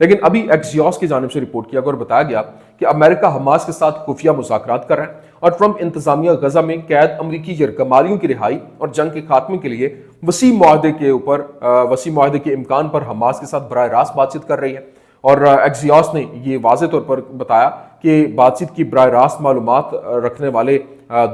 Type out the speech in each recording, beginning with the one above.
لیکن ابھی ایکسیوس کی جانب سے رپورٹ کیا گیا اور بتایا گیا کہ امریکہ حماس کے ساتھ خفیہ مذاکرات کر رہا ہے اور ٹرمپ انتظامیہ غزہ میں قید امریکی یرغمالیوں کی رہائی اور جنگ کے خاتمے کے لیے وسیع معاہدے کے امکان پر حماس کے ساتھ براہ راست بات چیت کر رہی ہے۔ اور ایکسیوس نے یہ واضح طور پر بتایا کہ بات چیت کی براہ راست معلومات رکھنے والے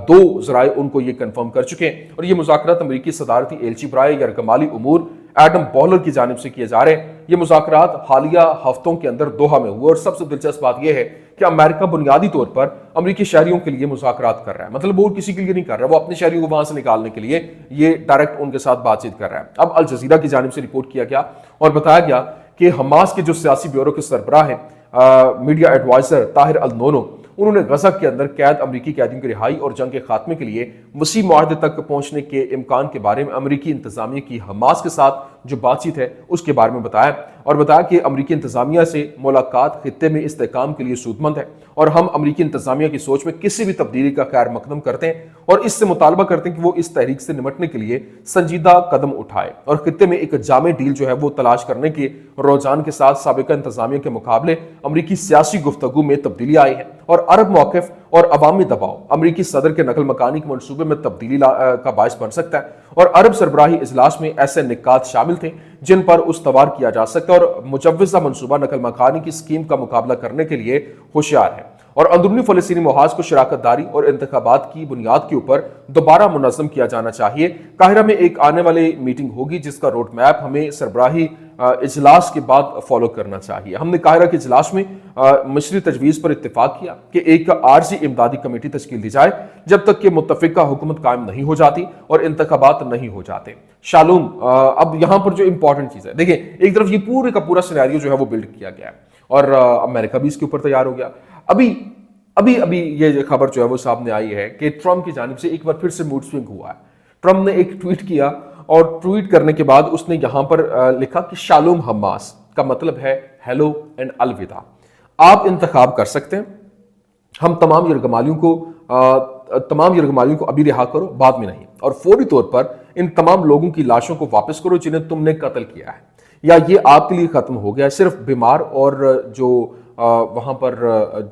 دو ذرائع ان کو یہ کنفرم کر چکے ہیں، اور یہ مذاکرات امریکی صدارتی ایلچی برائے یرغمالی امور ایڈم بولر کی جانب سے کیے جا رہے ہیں۔ یہ مذاکرات حالیہ ہفتوں کے اندر دوحہ میں ہوئے، اور سب سے دلچسپ بات یہ ہے کہ امریکہ بنیادی طور پر امریکی شہریوں کے لیے مذاکرات کر رہا ہے، مطلب وہ کسی کے لیے نہیں کر رہا ہے، وہ اپنے شہریوں کو وہاں سے نکالنے کے لیے یہ ڈائریکٹ ان کے ساتھ بات چیت کر رہا ہے۔ اب الجزیرہ کی جانب سے رپورٹ کیا گیا اور بتایا گیا کہ حماس کے جو سیاسی بیورو کے سربراہ ہیں میڈیا ایڈوائزر طاہر النونو، انہوں نے غزہ کے اندر قید امریکی قیدیوں کی رہائی اور جنگ کے خاتمے کے لیے وسیع معاہدے تک پہنچنے کے امکان کے بارے میں امریکی انتظامیہ کی حماس کے ساتھ جو بات چیت ہے اس کے بارے میں بتایا، اور بتایا کہ امریکی انتظامیہ سے ملاقات خطے میں استحکام کے لیے سود مند ہے، اور ہم امریکی انتظامیہ کی سوچ میں کسی بھی تبدیلی کا خیر مقدم کرتے ہیں اور اس سے مطالبہ کرتے ہیں کہ وہ اس تحریک سے نمٹنے کے لیے سنجیدہ قدم اٹھائے اور خطے میں ایک جامع ڈیل جو ہے وہ تلاش کرنے کے رجحان کے ساتھ سابقہ انتظامیہ کے مقابلے امریکی سیاسی گفتگو میں تبدیلی آئی ہے، اور عرب موقف اور عوامی دباؤ امریکی صدر کے نقل مکانی کے منصوبے میں تبدیلی کا باعث بن سکتا ہے، اور عرب سربراہی اجلاس میں ایسے نکات شامل تھے جن پر استوار کیا جا سکتا ہے، اور مجوزہ منصوبہ نقل مکانی کی اسکیم کا مقابلہ کرنے کے لیے ہوشیار ہے، اور اندرونی فلسطینی محاذ کو شراکت داری اور انتخابات کی بنیاد کے اوپر دوبارہ منظم کیا جانا چاہیے۔ قاہرہ میں ایک آنے والی میٹنگ ہوگی جس کا روڈ میپ ہمیں سربراہی اجلاس کے بعد فالو کرنا چاہیے۔ ہم نے قاہرہ کے اجلاس میں مشری تجویز پر اتفاق کیا کہ ایک عارضی امدادی کمیٹی تشکیل دی جائے جب تک کہ متفقہ حکومت قائم نہیں ہو جاتی اور انتخابات نہیں ہو جاتے۔ شالوم، اب یہاں پر جو امپورٹنٹ چیز ہے، دیکھیں ایک طرف یہ پورے کا پورا سینیریو جو ہے وہ بلڈ کیا گیا ہے اور امریکہ بھی اس کے اوپر تیار ہو گیا۔ ابھی یہ خبر جو ہے وہ سامنے آئی ہے کہ ٹرمپ کی جانب سے ایک بار پھر سے موڈ سوئنگ ہوا ہے۔ ٹرمپ نے ایک ٹویٹ کیا اور ٹویٹ کرنے کے بعد اس نے یہاں پر لکھا کہ شالوم حماس کا مطلب ہے ہیلو اینڈ الوداع، آپ انتخاب کر سکتے ہیں، ہم تمام یرغمالیوں کو ابھی رہا کرو، بعد میں نہیں، اور فوری طور پر ان تمام لوگوں کی لاشوں کو واپس کرو جنہیں تم نے قتل کیا ہے، یا یہ آپ کے لیے ختم ہو گیا ہے، صرف بیمار اور جو وہاں پر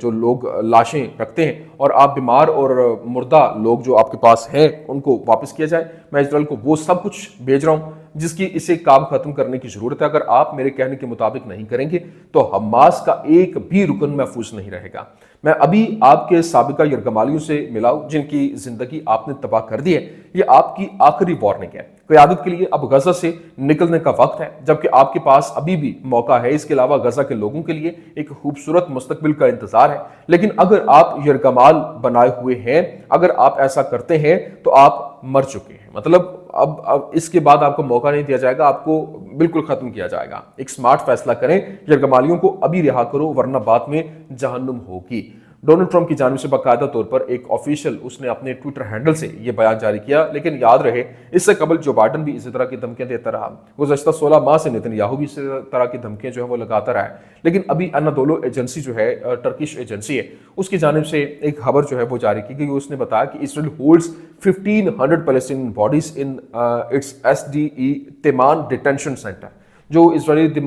جو لوگ لاشیں رکھتے ہیں اور آپ بیمار اور مردہ لوگ جو آپ کے پاس ہیں ان کو واپس کیا جائے، میں اسرائیل کو وہ سب کچھ بھیج رہا ہوں جس کی اسے کام ختم کرنے کی ضرورت ہے۔ اگر آپ میرے کہنے کے مطابق نہیں کریں گے تو حماس کا ایک بھی رکن محفوظ نہیں رہے گا۔ میں ابھی آپ کے سابقہ یرغمالیوں سے ملا ہوں جن کی زندگی آپ نے تباہ کر دی ہے، یہ آپ کی آخری وارننگ ہے۔ قیادت کے لیے اب غزہ سے نکلنے کا وقت ہے جبکہ آپ کے پاس ابھی بھی موقع ہے، اس کے علاوہ غزہ کے لوگوں کے لیے ایک خوبصورت مستقبل کا انتظار ہے، لیکن اگر آپ یرغمال بنائے ہوئے ہیں، اگر آپ ایسا کرتے ہیں تو آپ مر چکے ہیں، مطلب اب اس کے بعد آپ کو موقع نہیں دیا جائے گا، آپ کو بالکل ختم کیا جائے گا۔ ایک سمارٹ فیصلہ کریں، یرغمالیوں کو ابھی رہا کرو ورنہ بعد میں جہنم ہوگی۔ ڈونلڈ ٹرمپ کی جانب سے باقاعدہ طور پر ایک آفیشیل اس نے اپنے ٹویٹر ہینڈل سے یہ بیان جاری کیا، لیکن یاد رہے اس سے قبل جو بائیڈن بھی اسی طرح کی دھمکیاں دیتا رہا، گزشتہ 16 ماہ سے نیتن یاہو بھی اسی طرح کی دھمکیاں جو ہے وہ لگاتا رہا ہے، لیکن ابھی انادولو ایجنسی جو ہے ٹرکش ایجنسی ہے، اس کی جانب سے ایک خبر جو ہے وہ جاری کی گئی، اس نے بتایا کہ Israel holds 1500 Palestinian bodies in its SDE Teiman detention centre, جو اسرائیلی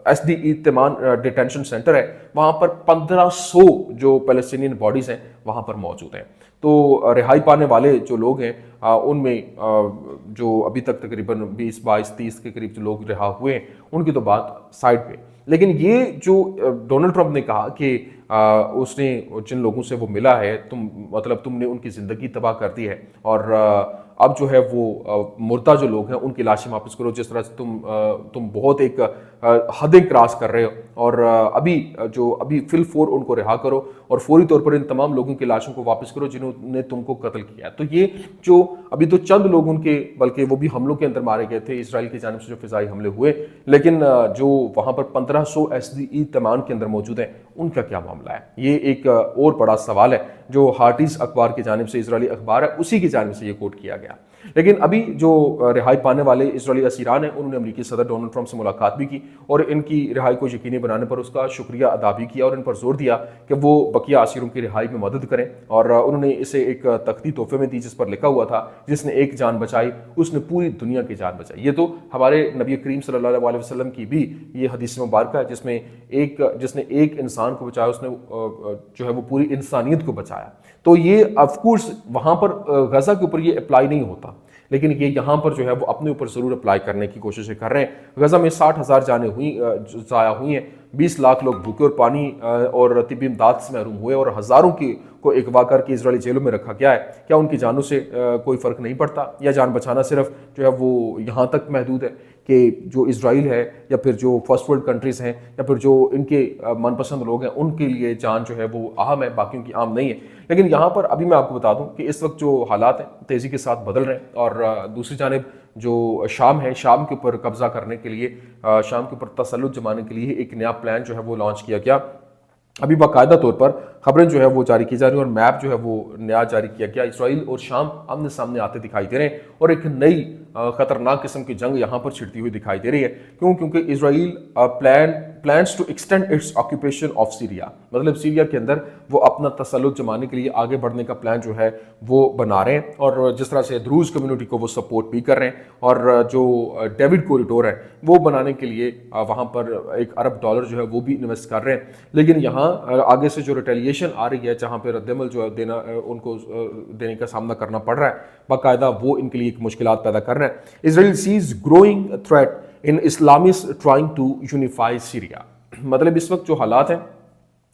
S D E Teiman detention centre ہے، وہاں پر 1500 جو پیلسٹینین باڈیز ہیں وہاں پر موجود ہیں۔ تو رہائی پانے والے جو لوگ ہیں ان میں جو ابھی تک تقریباً 20 22 30 کے قریب جو لوگ رہا ہوئے ہیں ان کی تو بات سائڈ پہ، لیکن یہ جو ڈونلڈ ٹرمپ نے کہا کہ اس نے جن لوگوں سے وہ ملا ہے تم نے ان کی زندگی تباہ کر دی ہے، اور اب جو ہے وہ مردہ جو لوگ ہیں ان کی لاشیں واپس کرو، جس طرح سے تم بہت ایک حدیں کراس کر رہے ہو، اور ابھی فل فور ان کو رہا کرو اور فوری طور پر ان تمام لوگوں کی لاشوں کو واپس کرو جنہوں نے تم کو قتل کیا ہے۔ تو یہ جو ابھی تو چند لوگ ان کے، بلکہ وہ بھی حملوں کے اندر مارے گئے تھے اسرائیل کی جانب سے جو فضائی حملے ہوئے، لیکن جو وہاں پر 1500 SDE تیمان کے اندر موجود ہیں ان کا کیا معاملہ ہے، یہ ایک اور بڑا سوال ہے جو ہارٹیز اخبار کی جانب سے اسرائیلی اخبار ہے اسی کی جانب سے یہ کوٹ کیا گیا. لیکن ابھی جو رہائی پانے والے اسرائیلی اسیران ہیں انہوں نے امریکی صدر ڈونلڈ ٹرمپ سے ملاقات بھی کی اور ان کی رہائی کو یقینی بنانے پر اس کا شکریہ ادا بھی کیا اور ان پر زور دیا کہ وہ بقیہ اسیروں کی رہائی میں مدد کریں. اور انہوں نے اسے ایک تختی تحفے میں دی جس پر لکھا ہوا تھا جس نے ایک جان بچائی اس نے پوری دنیا کی جان بچائی. یہ تو ہمارے نبی کریم صلی اللہ علیہ وسلم کی بھی یہ حدیث مبارکہ ہے جس نے ایک انسان کو بچایا اس نے جو ہے وہ پوری انسانیت کو بچایا. تو یہ آف کورس وہاں پر غزہ کے اوپر یہ اپلائی نہیں ہوتا لیکن یہ یہاں پر جو ہے وہ اپنے اوپر ضرور اپلائی کرنے کی کوششیں کر رہے ہیں. غزہ میں 60,000 جانیں ضائع ہوئی ہیں, 20 لاکھ لوگ بھوکے اور پانی اور طبی امداد سے محروم ہوئے اور ہزاروں کو اغوا کر کے اسرائیلی جیلوں میں رکھا گیا ہے. کیا ان کی جانوں سے کوئی فرق نہیں پڑتا یا جان بچانا صرف جو ہے وہ یہاں تک محدود ہے کہ جو اسرائیل ہے یا پھر جو فرسٹ ورلڈ کنٹریز ہیں یا پھر جو ان کے من پسند لوگ ہیں ان کے لیے جان جو ہے وہ اہم ہے, باقیوں کی عام نہیں ہے. لیکن یہاں پر ابھی میں آپ کو بتا دوں کہ اس وقت جو حالات ہیں تیزی کے ساتھ بدل رہے ہیں اور دوسری جانب جو شام ہے, شام کے اوپر قبضہ کرنے کے لیے, شام کے اوپر تسلط جمانے کے لیے ایک نیا پلان جو ہے وہ لانچ کیا گیا. ابھی باقاعدہ طور پر خبریں جو ہے وہ جاری کی جا رہی ہیں اور میپ جو ہے وہ نیا جاری کیا گیا. اسرائیل اور شام آمنے سامنے آتے دکھائی دے رہے ہیں اور ایک نئی خطرناک قسم کی جنگ یہاں پر چھڑتی ہوئی دکھائی دے رہی ہے. کیونکہ اسرائیل plans to extend its occupation of Syria, مطلب سیریا کے اندر وہ اپنا تسلط جمانے کے لیے آگے بڑھنے کا پلان جو ہے وہ بنا رہے ہیں اور جس طرح سے دروز کمیونٹی کو وہ سپورٹ بھی کر رہے ہیں اور جو ڈیوڈ کوریڈور ہے وہ بنانے کے لیے وہاں پر $1 ارب جو ہے وہ بھی انویسٹ کر رہے ہیں. لیکن یہاں آگے سے جو ریٹیلیشن آ رہی ہے جہاں پہ رد عمل جو ہے ان کو دینے کا سامنا کرنا پڑ رہا ہے باقاعدہ وہ ان کے لیے ایک مشکلات پیدا کر رہے ہیں. Israel sees growing threat in Islamist trying to unify Syria. مطلب اس وقت جو حالات ہیں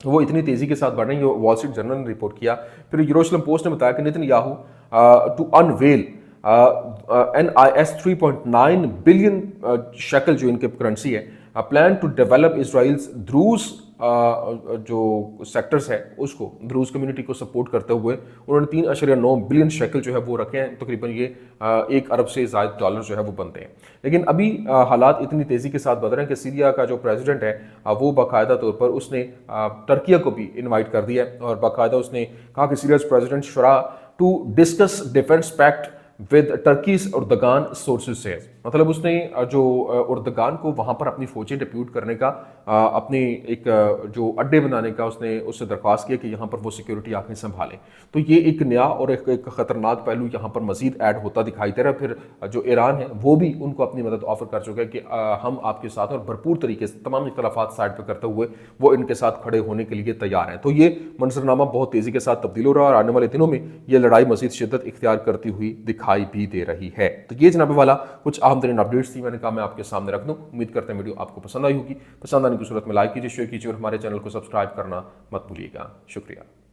وہ اتنی تیزی کے ساتھ بڑھ رہے ہیں. یہ وال اسٹریٹ جرنل نے رپورٹ کیا. پھر یروشلم پوسٹ نے بتایا کہ Netanyahu to unveil NIS 3.9 billion shekel جو ان کے کرنسی ہے plan to develop Israel's Druze جو سیکٹرز ہے اس کو دروز کمیونٹی کو سپورٹ کرتے ہوئے انہوں نے 3.9 بلین شیکل جو ہے وہ رکھے ہیں. تقریباً یہ $1 ارب سے زائد جو ہے وہ بنتے ہیں. لیکن ابھی حالات اتنی تیزی کے ساتھ بدل رہے ہیں کہ سیریا کا جو پریزیڈنٹ ہے وہ باقاعدہ طور پر اس نے ترکیہ کو بھی انوائٹ کر دیا اور باقاعدہ اس نے کہا کہ Syria's president Sharaa to discuss defence pact with Turkey's Erdogan sources سے. مطلب اس نے جو اردگان کو وہاں پر اپنی فوجیں ڈپیوٹ کرنے کا اپنی ایک جو اڈے بنانے کا اس سے درخواست کیا کہ یہاں پر وہ سیکیورٹی آ کے سنبھالیں. تو یہ ایک نیا اور ایک خطرناک پہلو یہاں پر مزید ایڈ ہوتا دکھائی دے رہا ہے. پھر جو ایران ہے وہ بھی ان کو اپنی مدد آفر کر چکا ہے کہ ہم آپ کے ساتھ اور بھرپور طریقے سے تمام اختلافات سائڈ پہ کرتے ہوئے وہ ان کے ساتھ کھڑے ہونے کے لیے تیار ہیں. تو یہ منظرنامہ بہت تیزی کے ساتھ تبدیل ہو رہا ہے اور آنے والے دنوں میں یہ لڑائی مزید شدت اختیار کرتی ہوئی دکھائی بھی دے رہی ہے. تو یہ جناب والا کچھ اہم ترین اپڈیٹس تھی, میں نے کہا میں آپ کے سامنے رکھ دوں. امید کرتے ہیں ویڈیو آپ کو پسند آئی ہوگی. پسند آنے کی صورت میں لائک کیجیے, شیئر کیجیے اور ہمارے چینل کو سبسکرائب کرنا مت بھولیے گا. شکریہ.